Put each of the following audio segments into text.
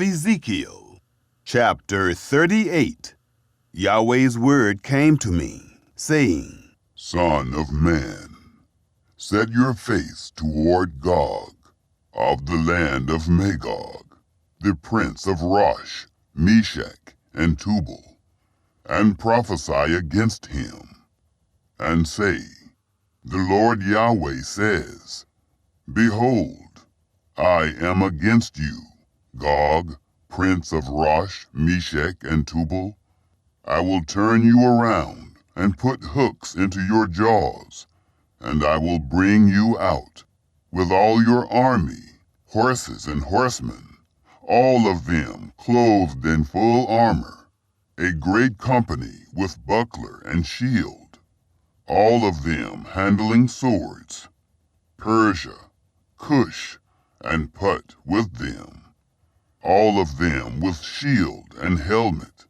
Ezekiel, chapter 38. Yahweh's word came to me, saying, Son of man, set your face toward Gog, of the land of Magog, the prince of Rosh, Meshech, and Tubal, and prophesy against him, and say, The Lord Yahweh says, Behold, I am against you, Gog, prince of Rosh, Meshech, and Tubal. I will turn you around and put hooks into your jaws, and I will bring you out with all your army, horses and horsemen, all of them clothed in full armor, a great company with buckler and shield, all of them handling swords, Persia, Cush, and Put with them, all of them with shield and helmet,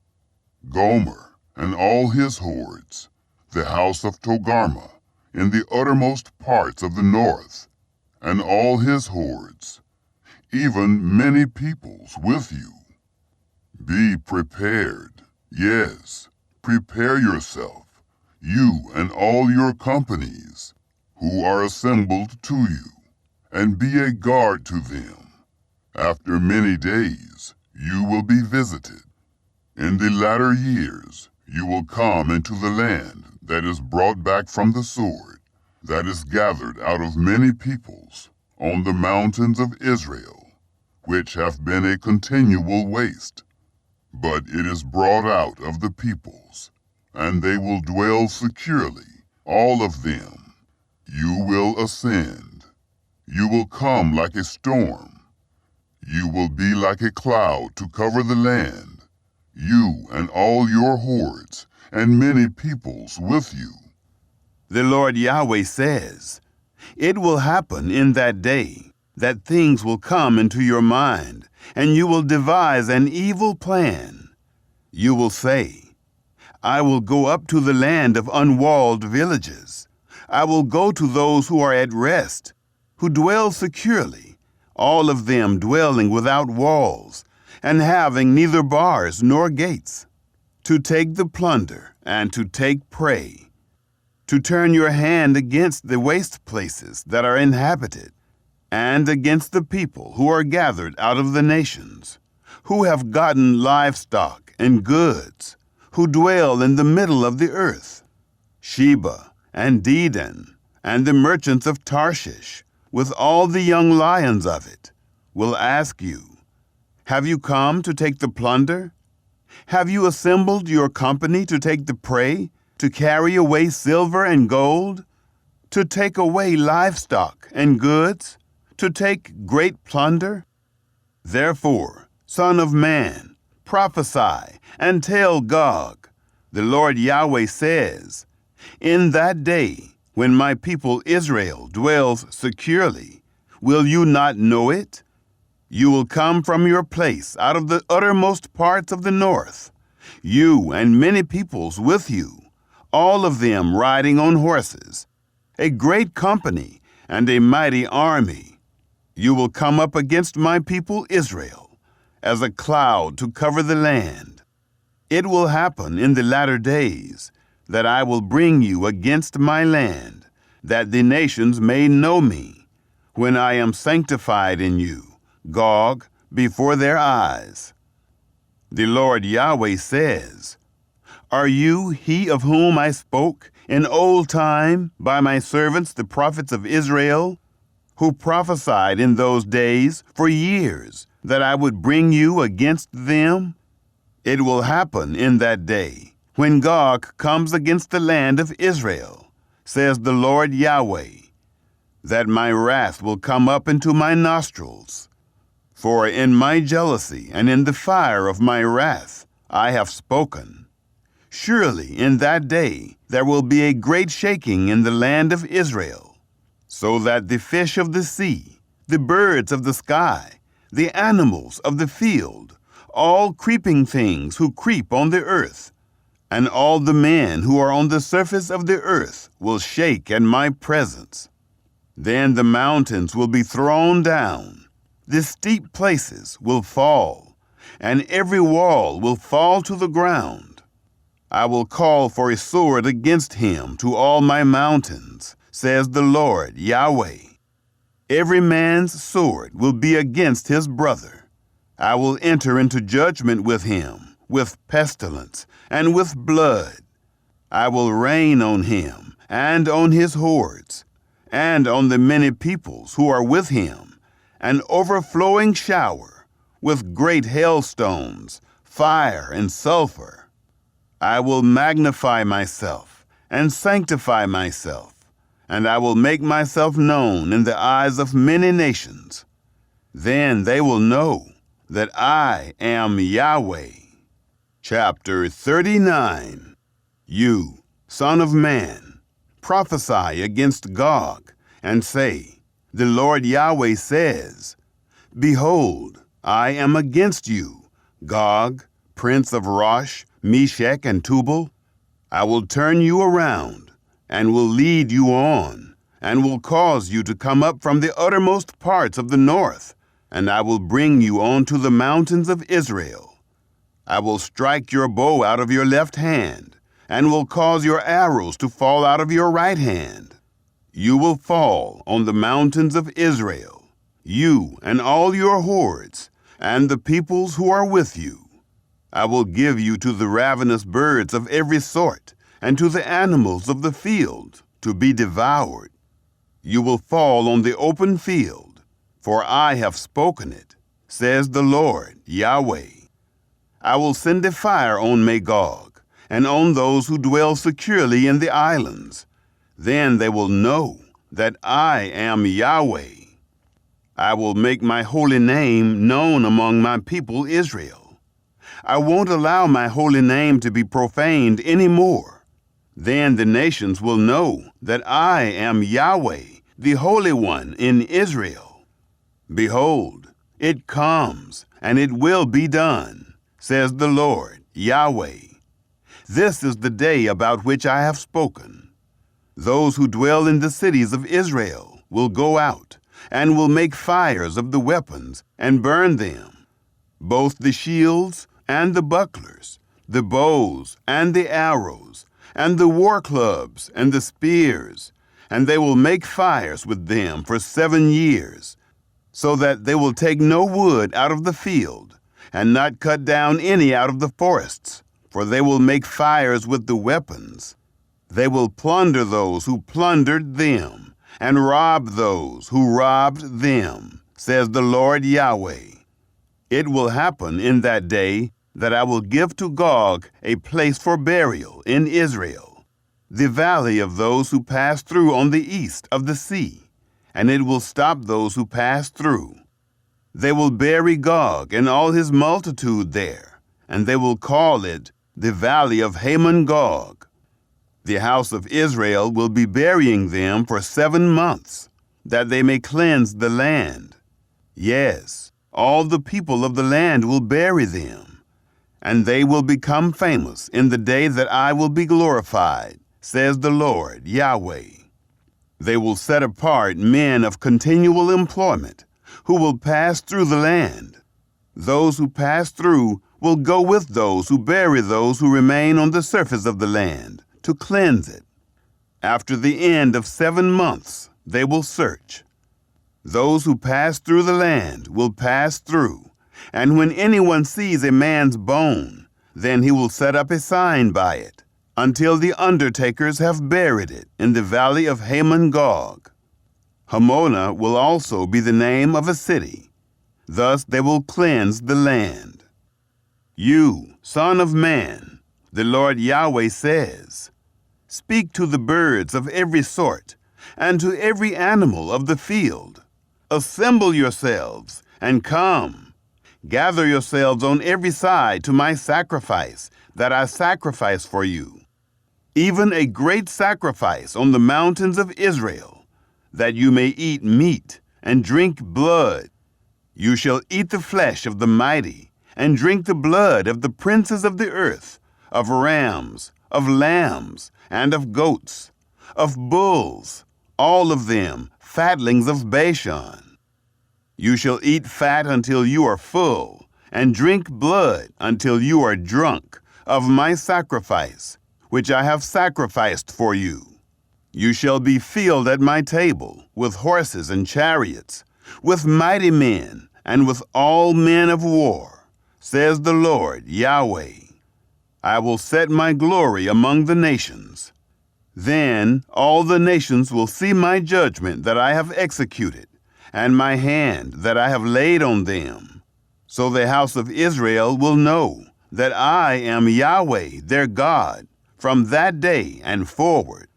Gomer and all his hordes, the house of Togarmah in the uttermost parts of the north, and all his hordes, even many peoples with you. Be prepared, yes, prepare yourself, you and all your companies, who are assembled to you, and be a guard to them. After many days you will be visited. In the latter years you will come into the land that is brought back from the sword, that is gathered out of many peoples, on the mountains of Israel, which have been a continual waste. But it is brought out of the peoples, and they will dwell securely, all of them. You will ascend. You will come like a storm. You will be like a cloud to cover the land, you and all your hordes, and many peoples with you. The Lord Yahweh says, It will happen in that day that things will come into your mind, and you will devise an evil plan. You will say, I will go up to the land of unwalled villages. I will go to those who are at rest, who dwell securely, all of them dwelling without walls, and having neither bars nor gates, to take the plunder and to take prey, to turn your hand against the waste places that are inhabited, and against the people who are gathered out of the nations, who have gotten livestock and goods, who dwell in the middle of the earth, Sheba and Dedan, and the merchants of Tarshish, with all the young lions of it, will ask you, Have you come to take the plunder? Have you assembled your company to take the prey, to carry away silver and gold, to take away livestock and goods, to take great plunder? Therefore, Son of man, prophesy and tell Gog, the Lord Yahweh says, In that day, when my people Israel dwells securely, will you not know it? You will come from your place out of the uttermost parts of the north, you and many peoples with you, all of them riding on horses, a great company and a mighty army. You will come up against my people Israel, as a cloud to cover the land. It will happen in the latter days that I will bring you against my land, that the nations may know me, when I am sanctified in you, Gog, before their eyes. The Lord Yahweh says, Are you he of whom I spoke in old time by my servants the prophets of Israel, who prophesied in those days for years that I would bring you against them? It will happen in that day, when Gog comes against the land of Israel, says the Lord Yahweh, that my wrath will come up into my nostrils. For in my jealousy and in the fire of my wrath I have spoken. Surely in that day there will be a great shaking in the land of Israel, so that the fish of the sea, the birds of the sky, the animals of the field, all creeping things who creep on the earth, and all the men who are on the surface of the earth will shake in my presence. Then the mountains will be thrown down, the steep places will fall, and every wall will fall to the ground. I will call for a sword against him to all my mountains, says the Lord Yahweh. Every man's sword will be against his brother. I will enter into judgment with him, with pestilence, and with blood. I will rain on him, and on his hordes, and on the many peoples who are with him, an overflowing shower, with great hailstones, fire and sulfur. I will magnify myself, and sanctify myself, and I will make myself known in the eyes of many nations. Then they will know that I am Yahweh. Chapter 39. You, son of man, prophesy against Gog, and say, The Lord Yahweh says, Behold, I am against you, Gog, prince of Rosh, Meshech, and Tubal. I will turn you around, and will lead you on, and will cause you to come up from the uttermost parts of the north, and I will bring you onto the mountains of Israel. I will strike your bow out of your left hand, and will cause your arrows to fall out of your right hand. You will fall on the mountains of Israel, you and all your hordes, and the peoples who are with you. I will give you to the ravenous birds of every sort, and to the animals of the field, to be devoured. You will fall on the open field, for I have spoken it, says the Lord Yahweh. I will send a fire on Magog, and on those who dwell securely in the islands. Then they will know that I am Yahweh. I will make my holy name known among my people Israel. I won't allow my holy name to be profaned any more. Then the nations will know that I am Yahweh, the Holy One in Israel. Behold, it comes, and it will be done, says the Lord Yahweh. This is the day about which I have spoken. Those who dwell in the cities of Israel will go out, and will make fires of the weapons, and burn them, both the shields and the bucklers, the bows and the arrows, and the war clubs and the spears, and they will make fires with them for 7 years, so that they will take no wood out of the field, and not cut down any out of the forests, for they will make fires with the weapons. They will plunder those who plundered them, and rob those who robbed them, says the Lord Yahweh. It will happen in that day that I will give to Gog a place for burial in Israel, the valley of those who pass through on the east of the sea, and it will stop those who pass through. They will bury Gog and all his multitude there, and they will call it the valley of Hamon-Gog. The house of Israel will be burying them for 7 months, that they may cleanse the land. Yes, all the people of the land will bury them, and they will become famous in the day that I will be glorified, says the Lord Yahweh. They will set apart men of continual employment, who will pass through the land. Those who pass through will go with those who bury those who remain on the surface of the land, to cleanse it. After the end of 7 months, they will search. Those who pass through the land will pass through, and when anyone sees a man's bone, then he will set up a sign by it, until the undertakers have buried it in the valley of Hamon-Gog. Hamona will also be the name of a city. Thus they will cleanse the land. You, son of man, the Lord Yahweh says, Speak to the birds of every sort, and to every animal of the field. Assemble yourselves, and come. Gather yourselves on every side to my sacrifice that I sacrifice for you, even a great sacrifice on the mountains of Israel, that you may eat meat and drink blood. You shall eat the flesh of the mighty, and drink the blood of the princes of the earth, of rams, of lambs, and of goats, of bulls, all of them fatlings of Bashan. You shall eat fat until you are full, and drink blood until you are drunk of my sacrifice, which I have sacrificed for you. You shall be filled at my table with horses and chariots, with mighty men, and with all men of war, says the Lord Yahweh. I will set my glory among the nations. Then all the nations will see my judgment that I have executed, and my hand that I have laid on them. So the house of Israel will know that I am Yahweh, their God, from that day and forward.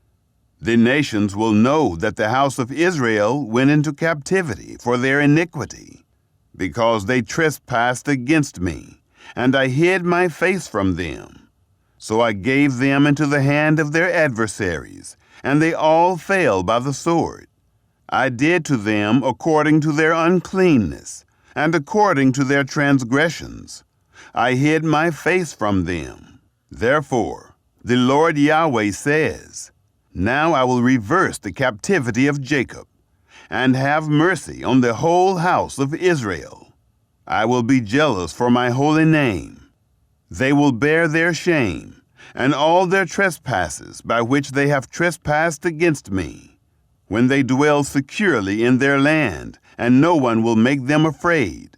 The nations will know that the house of Israel went into captivity for their iniquity, because they trespassed against me, and I hid my face from them. So I gave them into the hand of their adversaries, and they all fell by the sword. I did to them according to their uncleanness, and according to their transgressions. I hid my face from them. Therefore, the Lord Yahweh says, Now I will reverse the captivity of Jacob, and have mercy on the whole house of Israel. I will be jealous for my holy name. They will bear their shame, and all their trespasses by which they have trespassed against me, when they dwell securely in their land, and no one will make them afraid.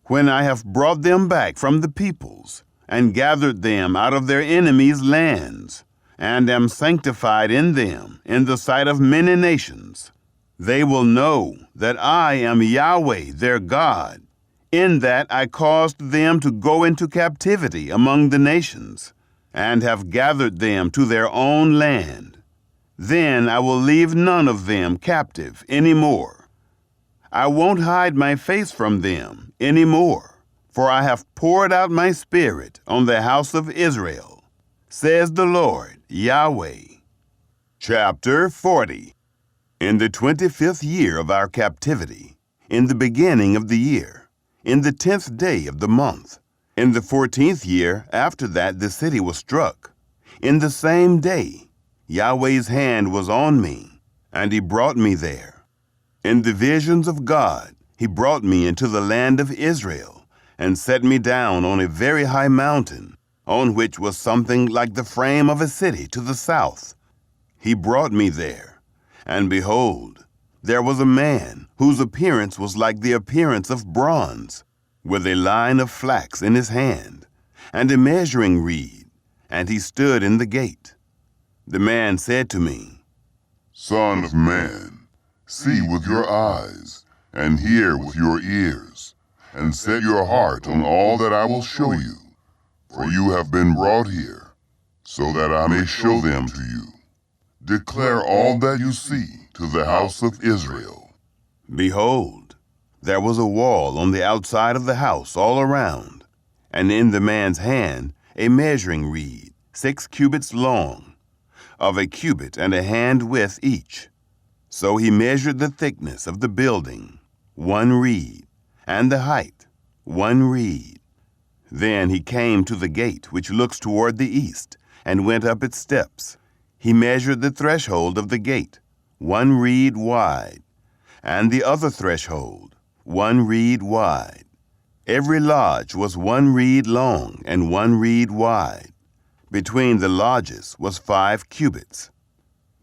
When I have brought them back from the peoples, and gathered them out of their enemies' lands, and am sanctified in them in the sight of many nations, they will know that I am Yahweh their God, in that I caused them to go into captivity among the nations, and have gathered them to their own land. Then I will leave none of them captive any more. I won't hide my face from them any more, for I have poured out my spirit on the house of Israel, says the Lord Yahweh. Chapter 40. In the 25th year of our captivity, in the beginning of the year, in the 10th day of the month, in the 14th year after that the city was struck, in the same day, Yahweh's hand was on me, and he brought me there. In the visions of God, he brought me into the land of Israel, and set me down on a very high mountain, on which was something like the frame of a city to the south. He brought me there, and behold, there was a man whose appearance was like the appearance of bronze, with a line of flax in his hand, and a measuring reed, and he stood in the gate. The man said to me, Son of man, see with your eyes, and hear with your ears, and set your heart on all that I will show you, for you have been brought here, so that I may show them to you. Declare all that you see to the house of Israel. Behold, there was a wall on the outside of the house all around, and in the man's hand a measuring reed, 6 cubits long, of a cubit and a hand width each. So he measured the thickness of the building, 1 reed, and the height, 1 reed. Then he came to the gate which looks toward the east, and went up its steps. He measured the threshold of the gate, 1 reed wide, and the other threshold, 1 reed wide. Every lodge was 1 reed long and 1 reed wide. Between the lodges was 5 cubits.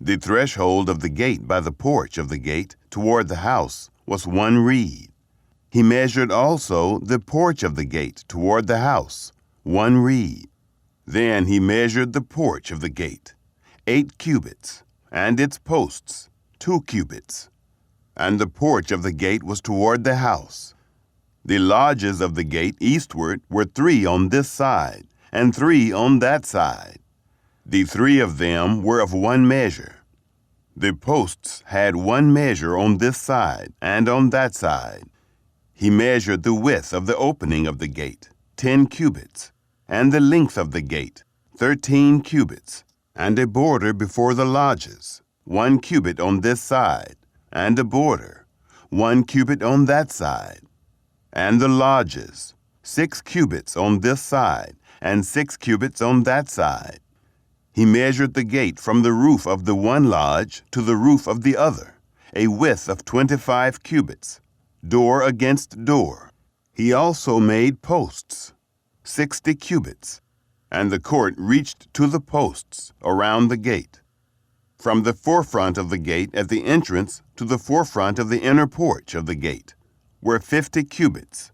The threshold of the gate by the porch of the gate toward the house was 1 reed. He measured also the porch of the gate toward the house, 1 reed. Then he measured the porch of the gate, 8 cubits, and its posts, 2 cubits. And the porch of the gate was toward the house. The lodges of the gate eastward were 3 on this side, and 3 on that side. The 3 of them were of 1 measure. The posts had 1 measure on this side and on that side. He measured the width of the opening of the gate, 10 cubits, and the length of the gate, 13 cubits, and a border before the lodges, 1 cubit on this side, and a border, 1 cubit on that side. And the lodges, 6 cubits on this side, and 6 cubits on that side. He measured the gate from the roof of the one lodge to the roof of the other, a width of 25 cubits, door against door. He also made posts, 60 cubits, and the court reached to the posts around the gate, from the forefront of the gate at the entrance to the forefront of the inner porch of the gate were 50 cubits.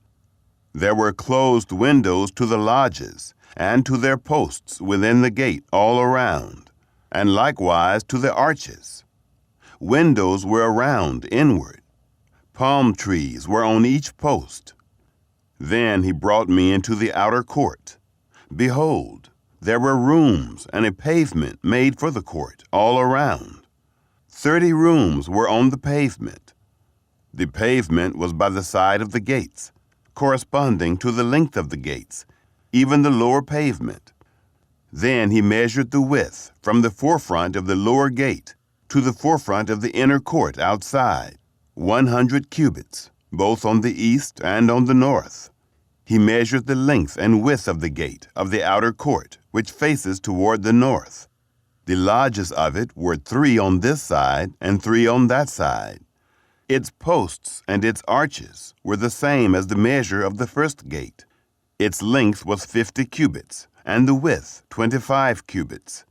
There were closed windows to the lodges and to their posts within the gate all around, and likewise to the arches. Windows were around inward. Palm trees were on each post. Then he brought me into the outer court. Behold, there were rooms and a pavement made for the court all around. 30 rooms were on the pavement. The pavement was by the side of the gates, corresponding to the length of the gates, even the lower pavement. Then he measured the width from the forefront of the lower gate to the forefront of the inner court outside, 100 cubits, both on the east and on the north. He measured the length and width of the gate of the outer court, which faces toward the north. The lodges of it were 3 on this side and 3 on that side. Its posts and its arches were the same as the measure of the first gate. Its length was 50 cubits, and the width 25 cubits.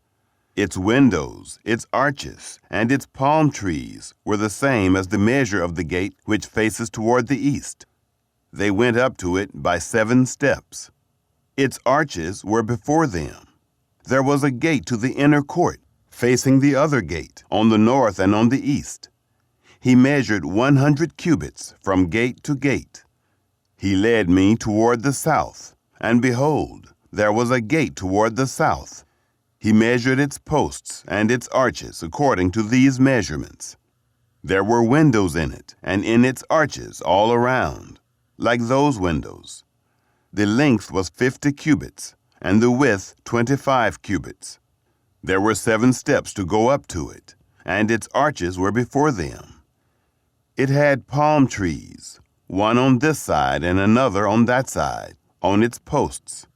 Its windows, its arches, and its palm trees were the same as the measure of the gate which faces toward the east. They went up to it by 7 steps. Its arches were before them. There was a gate to the inner court, facing the other gate, on the north and on the east. He measured 100 cubits from gate to gate. He led me toward the south, and behold, there was a gate toward the south. He measured its posts and its arches according to these measurements. There were windows in it, and in its arches all around, like those windows. The length was 50 cubits, and the width 25 cubits. There were 7 steps to go up to it, and its arches were before them. It had palm trees, one on this side and another on that side, on its posts.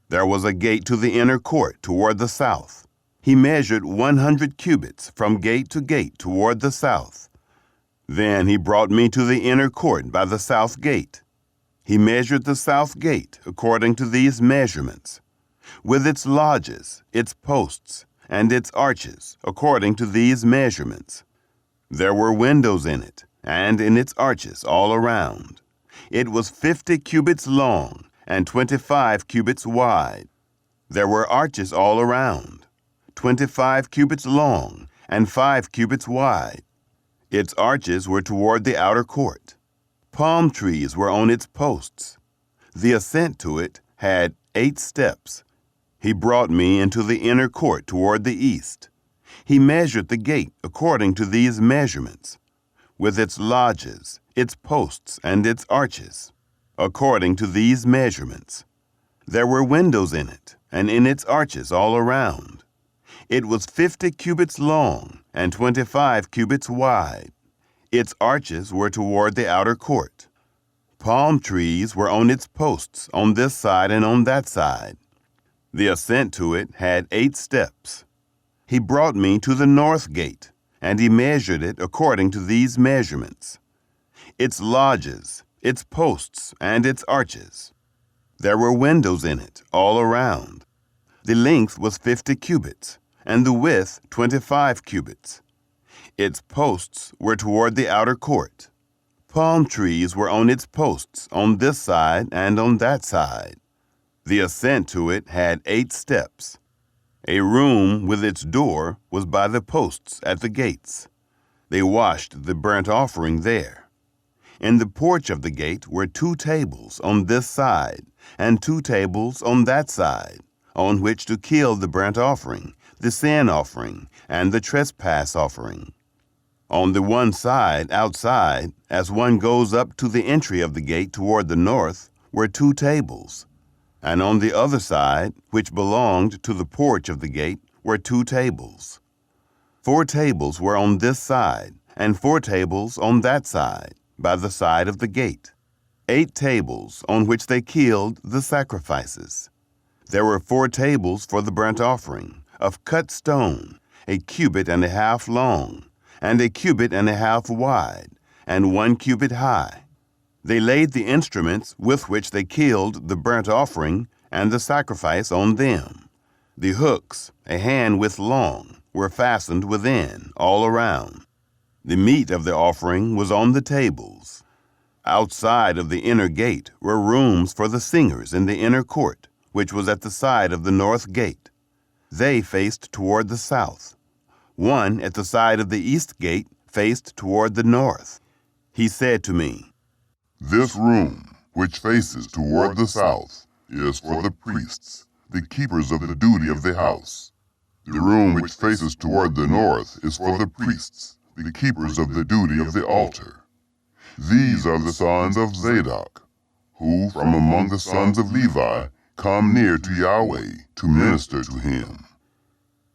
There was a gate to the inner court toward the south. He measured 100 cubits from gate to gate toward the south. Then he brought me to the inner court by the south gate. He measured the south gate according to these measurements, with its lodges, its posts, and its arches according to these measurements. There were windows in it, and in its arches all around. It was 50 cubits long and 25 cubits wide. There were arches all around, 25 cubits long and 5 cubits wide. Its arches were toward the outer court. Palm trees were on its posts. The ascent to it had 8 steps. He brought me into the inner court toward the east. He measured the gate according to these measurements, with its lodges, its posts, and its arches, according to these measurements. There were windows in it, and in its arches all around. It was 50 cubits long and 25 cubits wide. Its arches were toward the outer court. Palm trees were on its posts on this side and on that side. The ascent to it had 8 steps. He brought me to the north gate, and he measured it according to these measurements. Its lodges, its posts, and its arches. There were windows in it all around. The length was 50 cubits, and the width 25 cubits. Its posts were toward the outer court. Palm trees were on its posts on this side and on that side. The ascent to it had 8 steps. A room with its door was by the posts at the gates. They washed the burnt offering there. In the porch of the gate were 2 tables on this side and 2 tables on that side, on which to kill the burnt offering, the sin offering, and the trespass offering. On the one side, outside, as one goes up to the entry of the gate toward the north, were 2 tables. And on the other side, which belonged to the porch of the gate, were 2 tables. 4 tables were on this side, and 4 tables on that side, by the side of the gate. 8 tables on which they killed the sacrifices. There were 4 tables for the burnt offering, of cut stone, 1.5 cubits long, and 1.5 cubits wide, and 1 cubit high. They laid the instruments with which they killed the burnt offering and the sacrifice on them. The hooks, a handwidth long, were fastened within, all around. The meat of the offering was on the tables. Outside of the inner gate were rooms for the singers in the inner court, which was at the side of the north gate. They faced toward the south. One at the side of the east gate faced toward the north. He said to me, "This room, which faces toward the south, is for the priests, the keepers of the duty of the house. The room which faces toward the north is for the priests, the keepers of the duty of the altar. These are the sons of Zadok, who from among the sons of Levi come near to Yahweh to minister to him."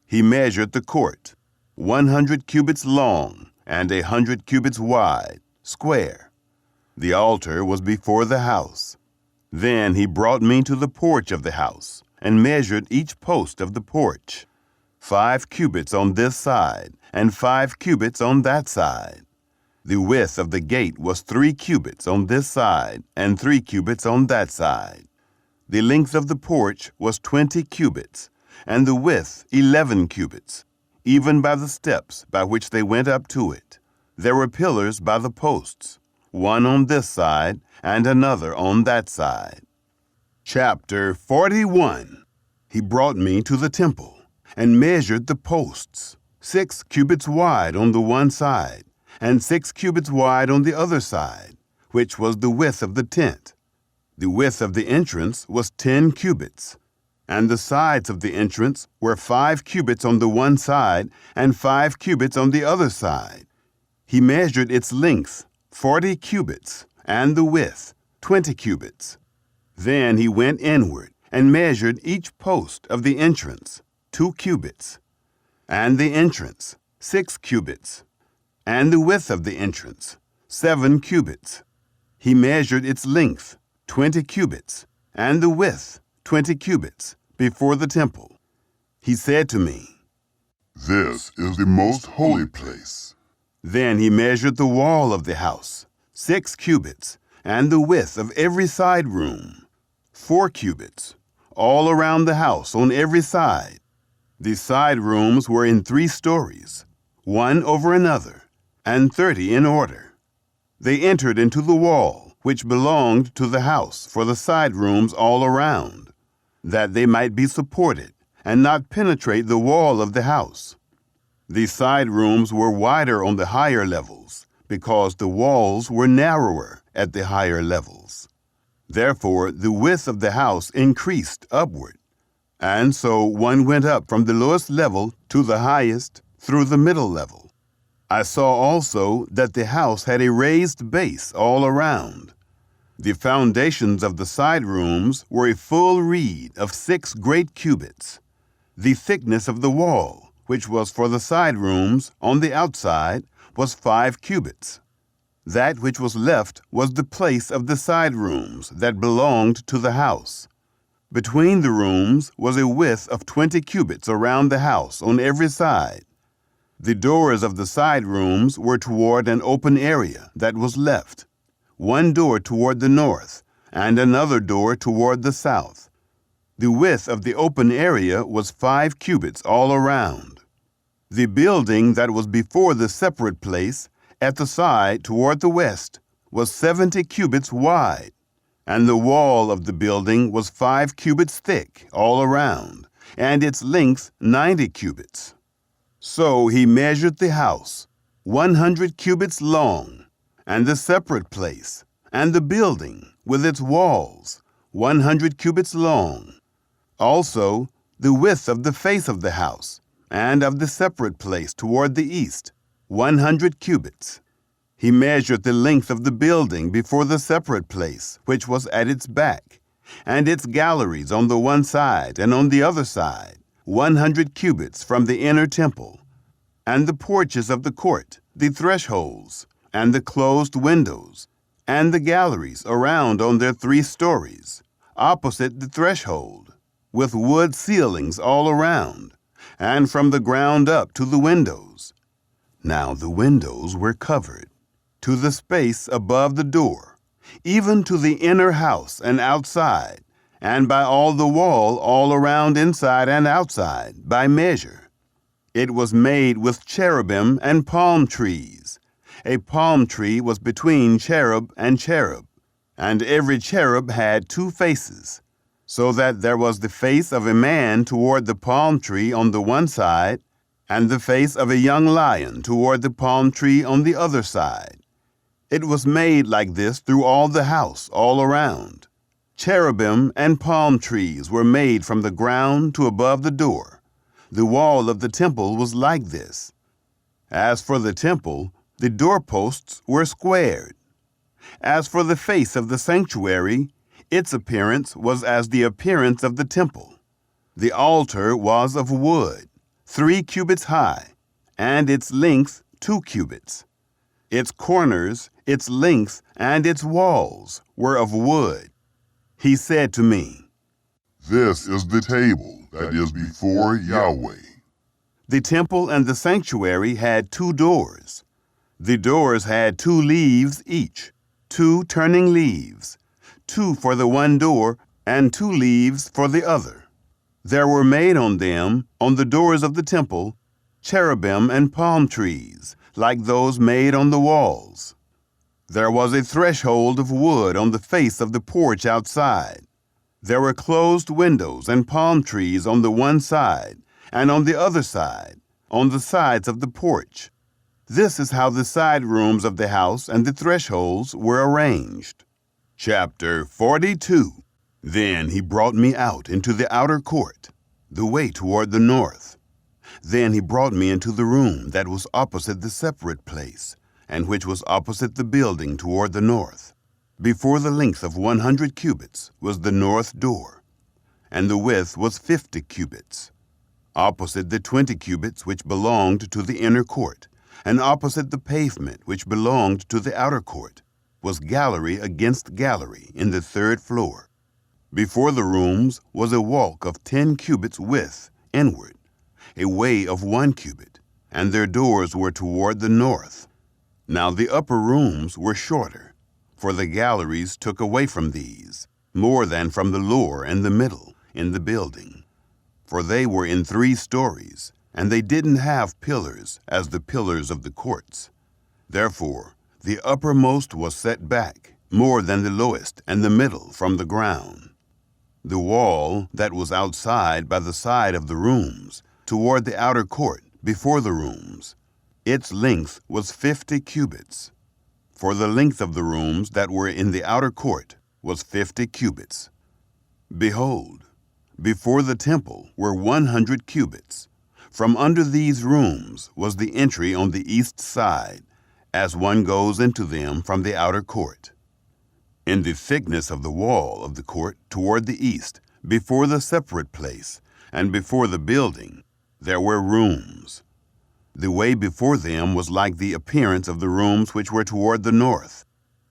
He measured the court, 100 cubits long and 100 cubits wide, square. The altar was before the house. Then he brought me to the porch of the house and measured each post of the porch, 5 cubits on this side and 5 cubits on that side. The width of the gate was 3 cubits on this side and 3 cubits on that side. The length of the porch was 20 cubits, and the width 11 cubits, even by the steps by which they went up to it. There were pillars by the posts, one on this side and another on that side. Chapter 41. He brought me to the temple and measured the posts, 6 cubits wide on the one side, and 6 cubits wide on the other side, which was the width of the tent. The width of the entrance was 10 cubits, and the sides of the entrance were 5 cubits on the one side and 5 cubits on the other side. He measured its length, 40 cubits, and the width, 20 cubits. Then he went inward and measured each post of the entrance, 2 cubits, and the entrance, 6 cubits, and the width of the entrance, 7 cubits. He measured its length, 20 cubits, and the width, 20 cubits, before the temple. He said to me, "This is the most holy place." Then he measured the wall of the house, 6 cubits, and the width of every side room, 4 cubits, all around the house on every side. The side rooms were in 3 stories, one over another, and 30 in order. They entered into the wall, which belonged to the house for the side rooms all around, that they might be supported and not penetrate the wall of the house. The side rooms were wider on the higher levels, because the walls were narrower at the higher levels. Therefore, the width of the house increased upward, and so one went up from the lowest level to the highest through the middle level. I saw also that the house had a raised base all around. The foundations of the side rooms were a full reed of 6 great cubits. The thickness of the wall, which was for the side rooms on the outside, was 5 cubits. That which was left was the place of the side rooms that belonged to the house. Between the rooms was a width of 20 cubits around the house on every side. The doors of the side rooms were toward an open area that was left, one door toward the north and another door toward the south. The width of the open area was 5 cubits all around. The building that was before the separate place at the side toward the west was 70 cubits wide, and the wall of the building was 5 cubits thick all around, and its length 90 cubits. So he measured the house, 100 cubits long, and the separate place, and the building with its walls, 100 cubits long. Also, the width of the face of the house, and of the separate place toward the east, 100 cubits. He measured the length of the building before the separate place, which was at its back, and its galleries on the one side and on the other side, 100 cubits from the inner temple, and the porches of the court, the thresholds, and the closed windows, and the galleries around on their 3 stories, opposite the threshold, with wood ceilings all around, and from the ground up to the windows. Now the windows were covered. To the space above the door, even to the inner house and outside, and by all the wall all around inside and outside, by measure. It was made with cherubim and palm trees. A palm tree was between cherub, and every cherub had 2 faces, so that there was the face of a man toward the palm tree on the one side, and the face of a young lion toward the palm tree on the other side. It was made like this through all the house, all around. Cherubim and palm trees were made from the ground to above the door. The wall of the temple was like this. As for the temple, the doorposts were squared. As for the face of the sanctuary, its appearance was as the appearance of the temple. The altar was of wood, 3 cubits high, and its length 2 cubits. Its corners, its length, and its walls were of wood. He said to me, "This is the table that is before Yahweh." The temple and the sanctuary had 2 doors. The doors had 2 leaves each, 2 turning leaves, 2 for the one door and 2 leaves for the other. There were made on them, on the doors of the temple, cherubim and palm trees, like those made on the walls. There was a threshold of wood on the face of the porch outside. There were closed windows and palm trees on the one side, and on the other side, on the sides of the porch. This is how the side rooms of the house and the thresholds were arranged. Chapter 42. Then he brought me out into the outer court, the way toward the north. Then he brought me into the room that was opposite the separate place, and which was opposite the building toward the north. Before the length of 100 cubits was the north door, and the width was 50 cubits. Opposite the 20 cubits which belonged to the inner court, and opposite the pavement which belonged to the outer court, was gallery against gallery in the 3rd floor. Before the rooms was a walk of 10 cubits width inward, a way of 1 cubit, and their doors were toward the north. Now the upper rooms were shorter, for the galleries took away from these, more than from the lower and the middle in the building. For they were in 3 stories, and they didn't have pillars as the pillars of the courts. Therefore, the uppermost was set back, more than the lowest and the middle from the ground. The wall that was outside by the side of the rooms, toward the outer court, before the rooms, its length was 50 cubits. For the length of the rooms that were in the outer court was 50 cubits. Behold, before the temple were 100 cubits. From under these rooms was the entry on the east side, as one goes into them from the outer court. In the thickness of the wall of the court toward the east, before the separate place, and before the building, there were rooms. The way before them was like the appearance of the rooms which were toward the north.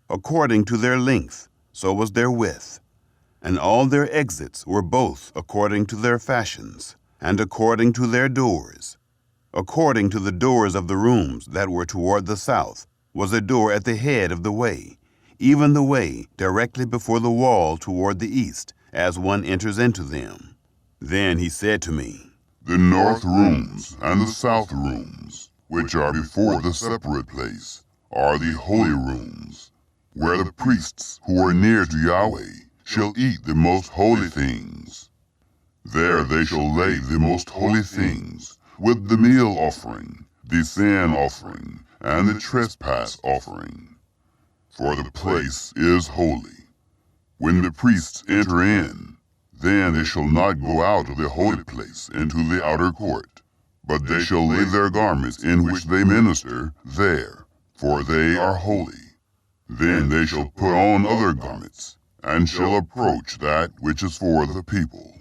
According to their length, so was their width. And all their exits were both according to their fashions, and according to their doors. According to the doors of the rooms that were toward the south was a door at the head of the way, even the way directly before the wall toward the east, as one enters into them. Then he said to me, "The north rooms and the south rooms, which are before the separate place, are the holy rooms, where the priests who are near to Yahweh shall eat the most holy things. There they shall lay the most holy things, with the meal offering, the sin offering, and the trespass offering. For the place is holy. When the priests enter in, then they shall not go out of the holy place into the outer court, but they shall lay their garments in which they minister there, for they are holy. Then they shall put on other garments, and shall approach that which is for the people."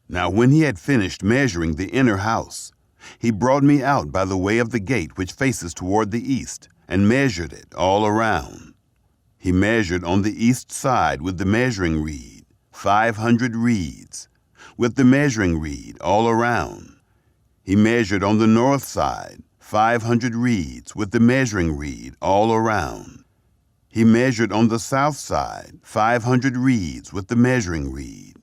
Now when he had finished measuring the inner house, he brought me out by the way of the gate which faces toward the east, and measured it all around. He measured on the east side with the measuring reed, 500 reeds, with the measuring reed all around. He measured on the north side, 500 reeds, with the measuring reed all around. He measured on the south side 500 reeds with the measuring reed.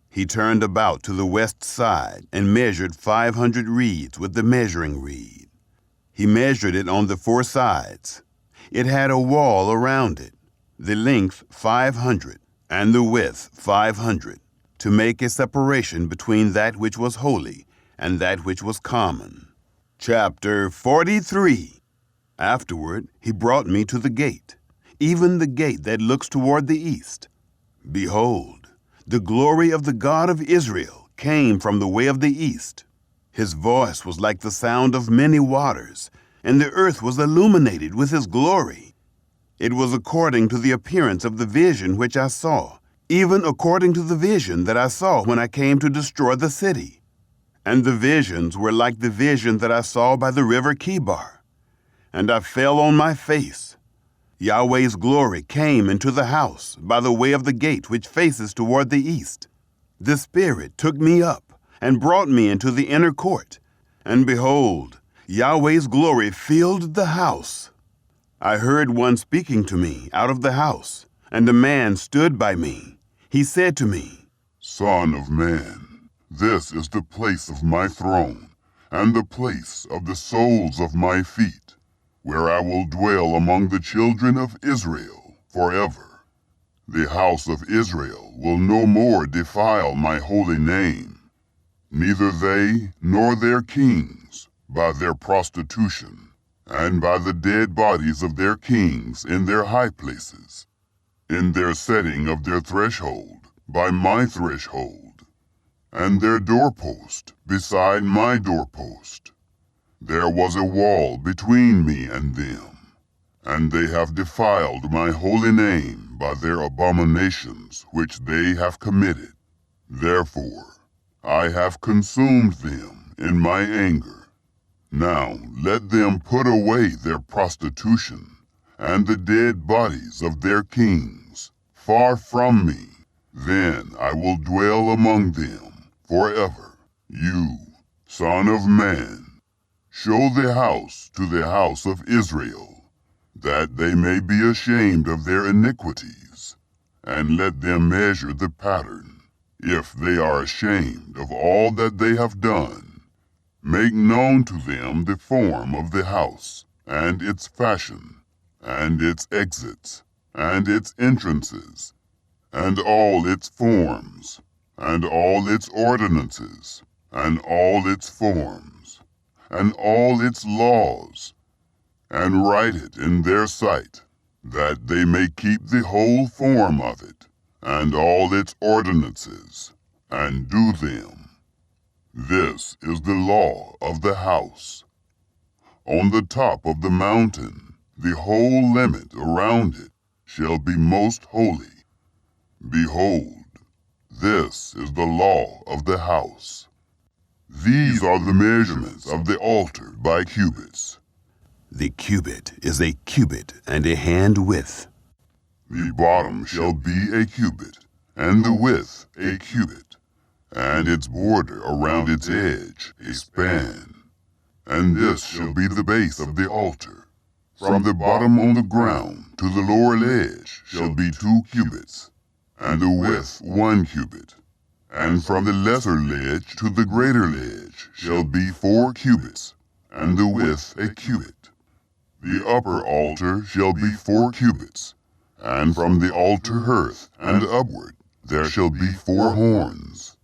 He turned about to the west side and measured 500 reeds with the measuring reed. He measured it on the four sides. It had a wall around it, the length 500 and the width 500, to make a separation between that which was holy and that which was common. Chapter 43. Afterward he brought me to the gate, even the gate that looks toward the east. Behold, the glory of the God of Israel came from the way of the east. His voice was like the sound of many waters, and the earth was illuminated with his glory. It was according to the appearance of the vision which I saw, even according to the vision that I saw when I came to destroy the city. And the visions were like the vision that I saw by the river Chebar. And I fell on my face. Yahweh's glory came into the house by the way of the gate which faces toward the east. The Spirit took me up and brought me into the inner court. And behold, Yahweh's glory filled the house. I heard one speaking to me out of the house, and a man stood by me. He said to me, Son of man, this is the place of my throne, and the place of the soles of my feet, where I will dwell among the children of Israel forever. The house of Israel will no more defile my holy name, neither they nor their kings, by their prostitution, and by the dead bodies of their kings in their high places, in their setting of their threshold, by my threshold, and their doorpost beside my doorpost. There was a wall between me and them, and they have defiled my holy name by their abominations which they have committed. Therefore I have consumed them in my anger. Now let them put away their prostitution and the dead bodies of their kings far from me. Then I will dwell among them forever. You, son of man, show the house to the house of Israel, that they may be ashamed of their iniquities, and let them measure the pattern. If they are ashamed of all that they have done, make known to them the form of the house, and its fashion, and its exits, and its entrances, and all its forms, and all its ordinances, and all its forms, and all its laws, and write it in their sight, that they may keep the whole form of it, and all its ordinances, and do them. This is the law of the house. On the top of the mountain, the whole limit around it shall be most holy. Behold, this is the law of the house. These are the measurements of the altar by cubits. The cubit is a cubit and a hand width. The bottom shall be a cubit, and the width a cubit, and its border around its edge a span. And this shall be the base of the altar. From the bottom on the ground to the lower ledge shall be 2 cubits, and the width 1 cubit. And from the lesser ledge to the greater ledge shall be 4 cubits, and the width a cubit. The upper altar shall be 4 cubits, and from the altar hearth and upward there shall be 4 horns.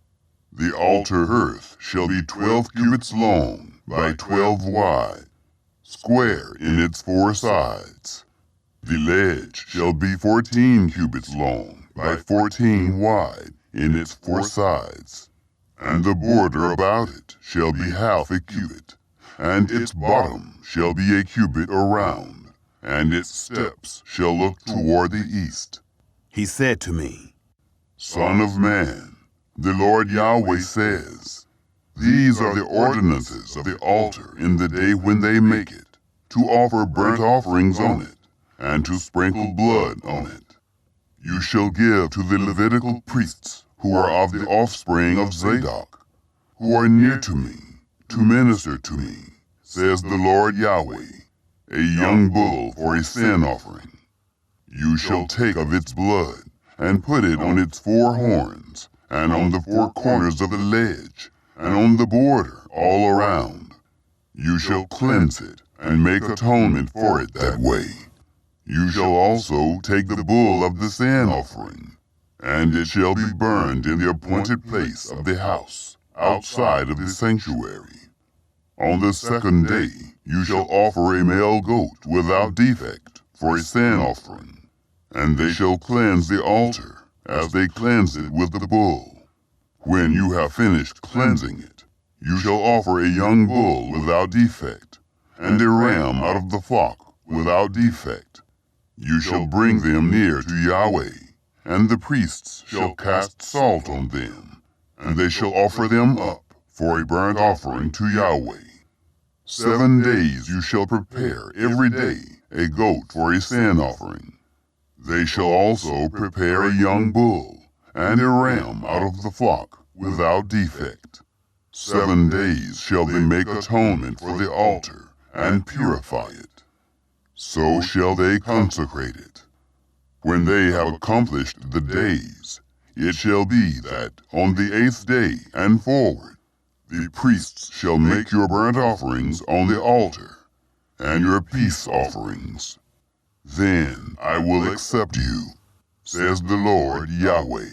The altar hearth shall be 12 cubits long by 12 wide, square in its 4 sides. The ledge shall be 14 cubits long by 14 wide in its 4 sides, and the border about it shall be half a cubit, and its bottom shall be a cubit around, and its steps shall look toward the east. He said to me, Son of man, the Lord Yahweh says, These are the ordinances of the altar in the day when they make it, to offer burnt offerings on it, and to sprinkle blood on it. You shall give to the Levitical priests, who are of the offspring of Zadok, who are near to me, to minister to me, says the Lord Yahweh, a young bull for a sin offering. You shall take of its blood, and put it on its 4 horns, and on the 4 corners of the ledge, and on the border all around. You shall cleanse it, and make atonement for it that way. You shall also take the bull of the sin offering, and it shall be burned in the appointed place of the house, outside of the sanctuary. On the 2nd day you shall offer a male goat without defect for a sin offering, and they shall cleanse the altar, as they cleanse it with the bull. When you have finished cleansing it, you shall offer a young bull without defect, and a ram out of the flock without defect. You shall bring them near to Yahweh, and the priests shall cast salt on them, and they shall offer them up for a burnt offering to Yahweh. 7 days you shall prepare every day a goat for a sin offering. They shall also prepare a young bull, and a ram out of the flock without defect. 7 days shall they make atonement for the altar, and purify it. So shall they consecrate it. When they have accomplished the days, it shall be that on the 8th day and forward, the priests shall make your burnt offerings on the altar, and your peace offerings. Then I will accept you, says the Lord Yahweh.